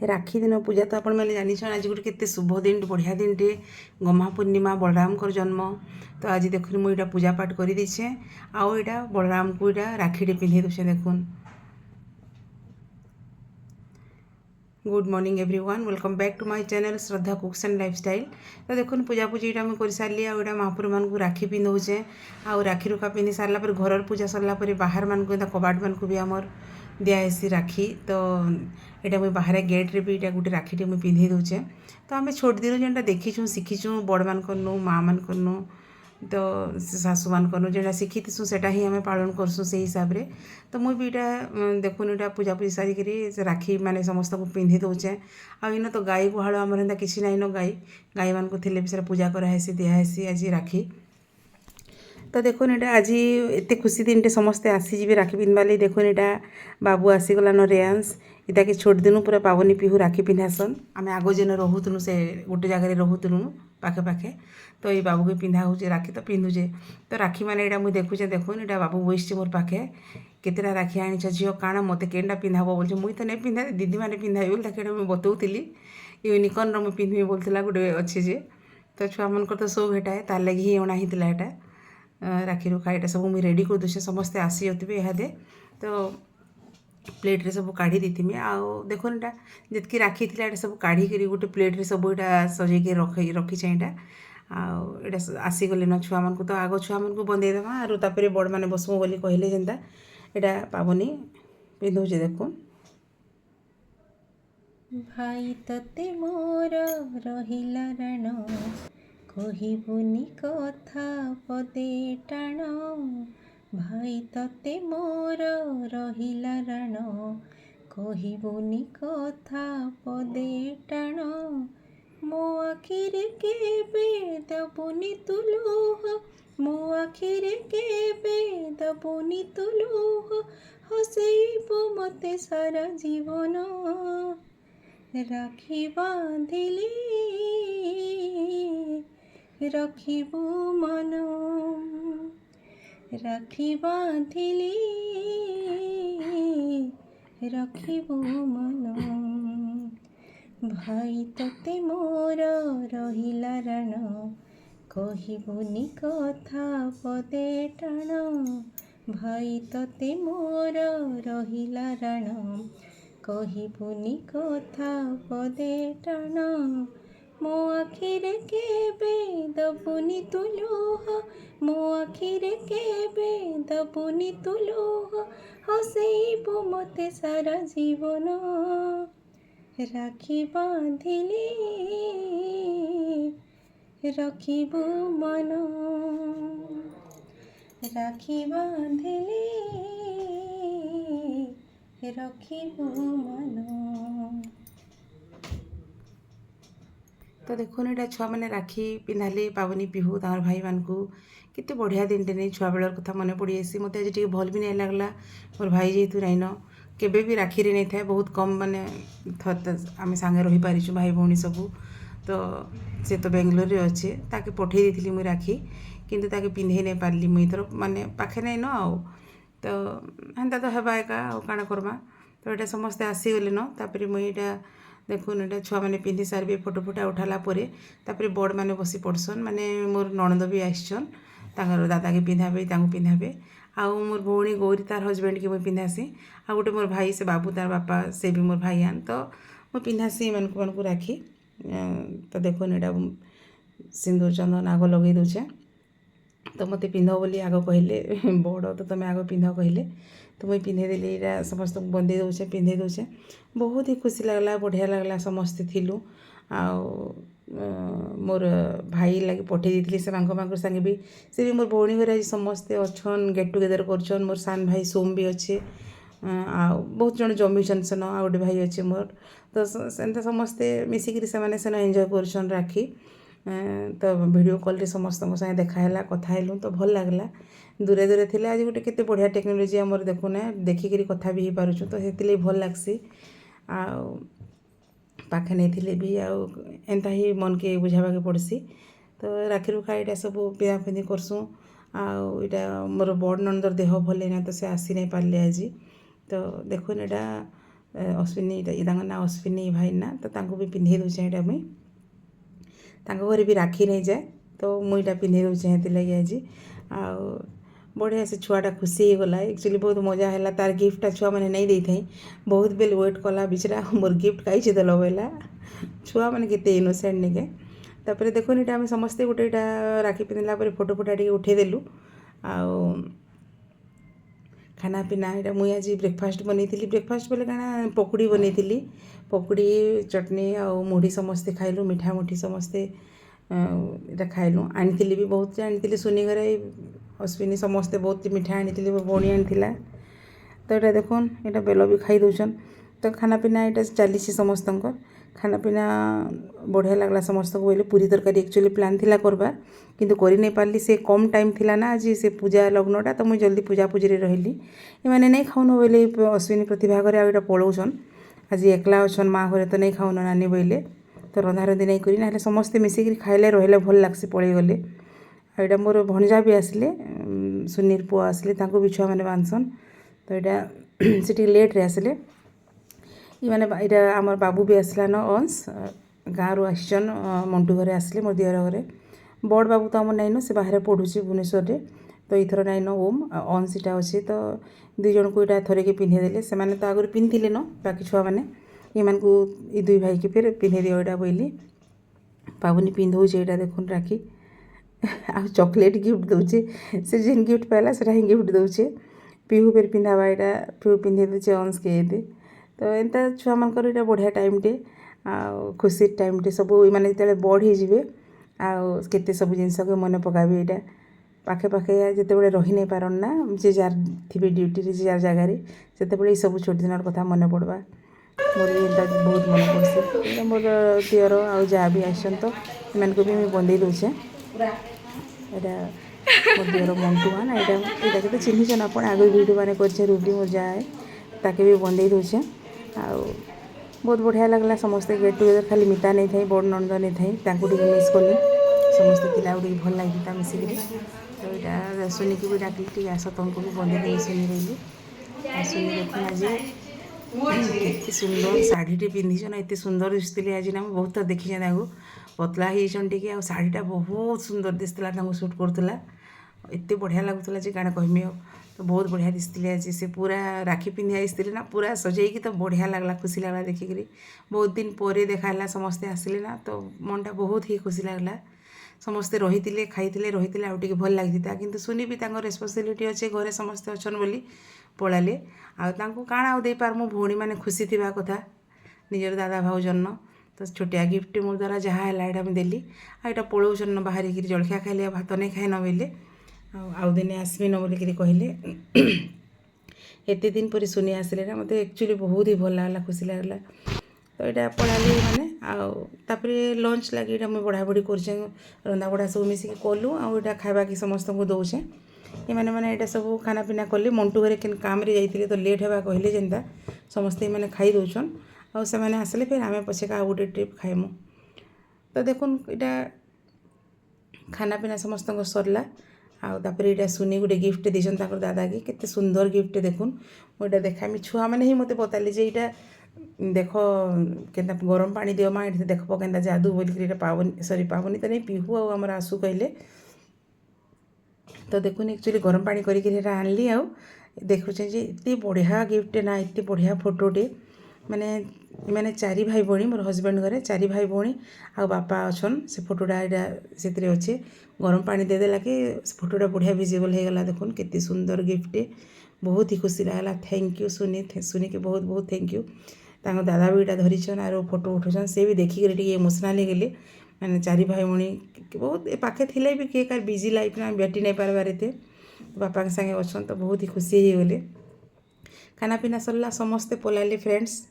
राखी दिन पूजा तो आपण मैंने जानी आज गोटे केते शुभ दिन बढ़िया दिन टे गम्हा पूर्णिमा बलराम कर जन्म तो आज देखुन मुझे पूजा पाठ कर दीछे आउ यहाँ बलराम को यहाँ राखीटे पिंधे दूचे देखुन। Good morning everyone, welcome back to my channel Shraddha cooks and lifestyle. तो देखुन पूजा पूजी यहाँ मुझे कर सारी आउ यहाँ महापुर मानक राखी पिंधौचे आउ राखी रुखा पिंधि सारा घर पूजा सरला बाहर मानक कबाट मानक भी आमर दिखासी राखी। तो यहाँ मुझे बाहर गेट्रे भी यहाँ गोटे राखीटे मुझे पिंधि दूचे। तो आम छोट दिन जेनटा देखीचु शिखीचु बड़ मान करनु माँ मान करनु तो शाशु मान करनु जेटा शिखीसु सेटा ही आम पालन करसु से हिसाब से। तो मुझे भी यहाँ देखुन यहाँ पूजा पूजी सारिक राखी माने समस्त को पिंधि दौचे। आइन तो गाई गुहाल आमर एंता किसी नाइन गाई मान को थे भी पूजा करासी दिखासी आज राखी। तो देखुन यहाँ आज एत खुशी दिन समस्ते आसीजे राखी पिंधवा लगी। देखुन यहाँ बाबू आसीगलान रेयांश इता कि छोट दिन पूरा पावनी पिहू राखी पिंधासन। आम आग जेन रोतलु से गोटे जगह रोतलु पाखे पाखे तो ये बाबू के पिंधा हो राखी तो पिंधुचे। तो राखी मैंने यहाँ मुझे देखुचे देखुन यहाँ बाबू बसचे मोर पाखे केतेटा राखी आनी झील काण मत केनटा पिंधा बोलছে मुई तो नहीं पिंधा दीदी मैंने पिंधाई बोली ताके मुझे बताऊली यूनिकर्न मुझे पिंधि बोलता गोटे अच्छे जे। तो छुआ मन तो सब हेटा तार लगी ही अणा होता है राखी रुखा यहाँ सब मुझे रेडी कर दूचे समस्ते आसी जाते इहादे। तो प्लेट्रे सब काढ़ी देती आउ देखुन यहाँ जितकी राखी थी यहाँ सब काढ़ी गोटे प्लेट्रे सब यहाँ सजेक रखीचे यहाँ आउ आसीगले न छुआ मान तो आग छुआ मान बंदेदेमा आर तापर बड़ मैंने बसमु बोली कहले जेनता यहाँ पावनी पिंधुचे देखुन। भाई तते मोर रहिला राण कहिबुनी कथा पदे टाण भाई तते मोर रहिला राण कहिबुनी कथा पदे टाण मो आखिरे केबे दबुनी तुलुह मो आखिरे केबे दबुनी तुलुह हसेइबो मते सारा जीवन राखी बांधिली रखिबु मन राखी बांधिली रखिबु मन भाई तते मोर रहिला राण कहिबुनी कथा पदे टाण भाई तते मोर रहिला राण कहिबुनी कथा पदे टाण मो आखिरे केबे दबुनी तुलुह मो आखिरे केबे दबुनी तुलुह हसेइबो मते सारा जीवन राखी बांधिली रखिबु मन राखी बांधिली रखिबु मन। तो देखुन यहाँ छुआ मैंने राखी पिंधाले पावनी पिहू तार भाई मान को केते बढ़िया दिन टे नहीं छुआ बेलर कथा मन पड़ी आसी मत आज टे भल भी नहीं लगला मोर भाई जेहेतु नाइन केबे भी राखी नहीं था बहुत कम माने आम सांगे रही पारिछु भाई भौणी सबू। तो से तो बेंगलोर रे अच्छे ताके पठे देथिली मुई राखी किंतु ताके पिंधे नहीं पारली मुई थर माने पाखे नहीं न आउ तो हेन्ता तो हेबा एका काण करमा। तो यहाँ समस्ते आसीगले न तापर मुई यहाँ देखुन यहाँ छुआ मैंने पिंधि सारे फोटो फोटा उठाला तापर बड़ मैंने बसी पड़सन माने मोर नणंद भी आसन तांकर दादा के पिंधाबे पिंधाबे आउ मोर भौणी गौरी तार हजबैंड के मुझे पिंधासी आ गोटे मोर भाई से बाबू तार बापा से भी मोर भाई आन तो मुझे पिंधासी मानक राखी। तो देखुन यहाँ सिंदूर चंदन आग लगे दूचे तो मत पिंध बोली आग कहले बड़ तो तुम आग पिंध कहले तो मुझे पिंधे देली यहाँ समस्त बंदे दूचे पिंधे दूचे बहुत ही खुशी लगला बढ़िया लगला समस्ते थिलु आउ मोर भाई लगे पठे दी से संगे भी से भी मोर भौणी घर आज समस्ते अच्छन गेट टुगेदर करछन मोर सान भाई सोम भी अच्छे आ बहुत जन जमीन सेन आ गोटे भाई अच्छे मोर तो से समस्ते मिसिक से एंजॉय करछन राखी। तो वीडियो कॉल रे समस्त संगे देखाला कथा हेलु तो भल लगला दूरे दूरे थे आज गोटे केते बढ़िया टेक्नोलोजी आमर देखुना देखिक कथा भी हो पारुछु तो से भल लग्सी आ पाखे नहीं थिले भी आउ एंता ही मन के बुझावा पड़सी। तो राखी रुखा यहाँ सब पिंधा पिंधि करसूँ आउ यहाँ मोर बड़ नंदर देह भल ना तो से आसी नहीं पारे आज। तो देखुन यहाँ ଅଶ୍ୱିନୀ ତାଙ୍କ ନାଁ ଅଶ୍ୱିନୀ ଭାଇ ନା ତ ତାଙ୍କୁ ବି ପିନ୍ଧେଇ ଦେଉଛେ ଏଇଟା ମୁଇଁ ତାଙ୍କ ଘରେ ବି ରାକ୍ଷୀ ନେଇଯାଏ ତ ମୁଇଁ ଏଇଟା ପିନ୍ଧେଇ ଦେଉଛେ ହେଥିଲାଗି ଆଜି ଆଉ ବଢ଼ିଆ ସେ ଛୁଆଟା ଖୁସି ହେଇଗଲା एक्चुअली बहुत मजा है तार गिफ्टा छुआ मैंने नहीं दे थी बहुत बेल वेट कला बिचरा मोर गिफ्ट कहीं देल बोला छुआ मैंने केते इनोसेंट निके तापर देखो ये आम समस्ते गोटे राखी पिंधला फोटो फोटा टे उठेदेलु आउ खाना पीना यहाँ मुझे आज ब्रेकफास्ट बनी ब्रेकफास्ट बोले काना पकुड़ी बनी पकुड़ी चटनी आउ मुढ़ी समस्ते खाइलु मिठा मुठी समस्ते इटा खाइलु आनी भी बहुत आनी सुनी घरे अश्विनी समस्ते बहुत मिठा आनी भौणी आनी तो यहाँ देखुन यहाँ बेल भी खाई दौन तो खाना पीना यहाँ चली समस्त खाना पीना बढ़िया लगला समस्त को बोले पूरी तरकारी एक्चुअली प्लान थिला करबार किंतु करि नहीं पारली से कम टाइम थिला ना आज से पूजा लग्नटा तो मुझे जल्दी पूजा पूजी रही इमाने नहीं खाऊन बोले अश्विनी प्रतिभा घरे आटा पलाउछन आज एकला अच्छन माँ घरे तो नहीं खाऊन नानी बोले तो रंधा रंधी नहीं करी ना समस्ते मिसिक खाइले रहिले भल लगसी पलि गले यहाँ मोर भणजा भी आसिले सुनीर पुआ आसिले तांको भी छुआ मैंने बांधसन तो यहाँ से लेट्रे आसिले मैंने यहाँ आम बाबू भी आसला न अंश गाँव आसन मंटू घरे आसिले मोर दियर घरे बड़ बाबू तो आम नाइन से बाहर पढ़ुचे भुवनेश्वर तो इथर नाइन ओम अंश इटा अच्छे तो दुई जन को यहाँ थरे के पिंधेदेले से मैंने तो आगुरी पिंधिले न बाकी छुआ मैंने ये दुई भाई के फिर पिंधे दियो यहाँ बोली पाबुनी पिंधौचे यहाँ देखुन राखी आ चॉकलेट गिफ्ट दूचे से जेन गिफ्ट पाला से ही गिफ्ट दूचे पीहू फिर पिंधावा यहाँ पीहू पिंधे दूचे अंश के ये तो एंता छुआ मानकर यहाँ बढ़िया टाइमटे आ खुशी टाइमटे सब मैंने जो बढ़ हो आते सब जिनस के मन पकाबे यहाँ पाखे पाखे जिते बड़े रही नहीं पारन ना जे जार थे ड्यूटी जे जार जगार से सब छोट दिन कथा मन पड़वा मोर एंता बहुत मन पड़सी मोर दियर आ जहाँ भी आसन तो इन भी मुझे बंदे दूचे यहाँ मोर दियर मंटू मान यहाँ के चिन्हन आप आगे भिडियो मैंने कर रूबी मोर जाए ताके भी बंदे दूचे आ बहुत बढ़िया लगला समस्ते गेट टुगेदर खाली मिता नहीं थी बड़ नंद नहीं थी मिस कली समस्ते पिला गुड़ी भल लगी था मिसिक तो यहाँ सुनी की भी डाकली टी आस तुमको भी बंदे नहीं सुनी रही सुनी देखुन आज एत सुंदर शाढ़ीटे पिंधिछन एत सुंदर दिशुले आज ना बहुत थर देखी पतला होइछन टिके आ शाढ़ीटा बहुत सुंदर दिसला सुट करूला एत बढ़िया लगुला जे काଣା कहमी तो बहुत बढ़िया दिसते आज से पूरा राखी पिंधि आसते ना पूरा सजेकी तो बढ़िया लगला खुशी लगला देखिक बहुत दिन पर देखाला समस्ते आसिले ना तो मनटा बहुत ही खुशी लगला समस्ते रही खाई रही आउ टे भल लगी था किंतु सुनी भी रेस्पॉन्सिबिलिटी अच्छे घरे समस्ते अच्छन बोली पलाले आउ काण आउ दे पार मो भौणी मैंने खुशी थी कथा निजर दादा भाउजन तो छोटिया गिफ्ट मोर द्वारा जहाँ है यहाँ मुझे देली आईटा पलाउन बाहर जलखिया खाइले भात नहीं खाइन बोले आउ दिने आसबिन बोलिक कहले एत दिन पर सुनी आसिले ना मतलब एक्चुअली बहुत ही भल लगला खुशी लगला तो यहाँ पढ़ाली मैंने आउे लंच लगे यहाँ मुझे बढ़ा बढ़ी कर रंधा बढ़ा सब मिसिक कलु आटा खावा कि समस्त को दौचे ये मैंने यहाँ सब खाना पीना कले मंटू घरे के काम जाइए तो लेट होगा कहले जेनता समस्ते मैंने खाई दौन आउ से मैंने आसले फिर आम पछेका आउ गोटे ट्रिप खाइमु तो देखुन यहाँ खाना पीना समस्त सरला आउे यहाँ सुनी गोटे गिफ्ट देछन ताकर दादा के केते सुंदर गिफ्ट देखुन मुझे देखामी छुआ मैंने ही मत बताले जे यहाँ देख केन्ता गरम पानी दियो माँ ये देख केन्ता जादू बोलिक पावनी सॉरी पावनी तो नहीं पीहू आमर आसू कहले तो देखुन एक्चुअली गरम पानी करके आनली आउ देखुचे जे इतनी बढ़िया गिफ्ट ना इतनी बढ़िया फोटोटे मैंने चारि भाई भौणी मोर हजबैंड घरे चारि भाई भौणी आ बापा अच्छन से फोटोटा यहाँ से अच्छे गरम पानी देदेला कि फोटोटा बढ़िया विजिबल हो गला देखुन केते सुंदर गिफ्टे बहुत ही खुशी लगला थैंक यू सुनी के बहुत बहुत थैंक यू तांको दादा भी यहाँ धरीछन आरो फोटो उठौछन से भी देखिक इमोशनाल हो गले मैंने चारि भाई भौणी बहुत पाखे थे भी किए कार बिजी लाइफ ना भेटी नहीं पारबार एते बापा के संगे अच्छन तो बहुत ही खुशी हो गले खाना पीना सरला समस्ते पलाइले फ्रेंड्स।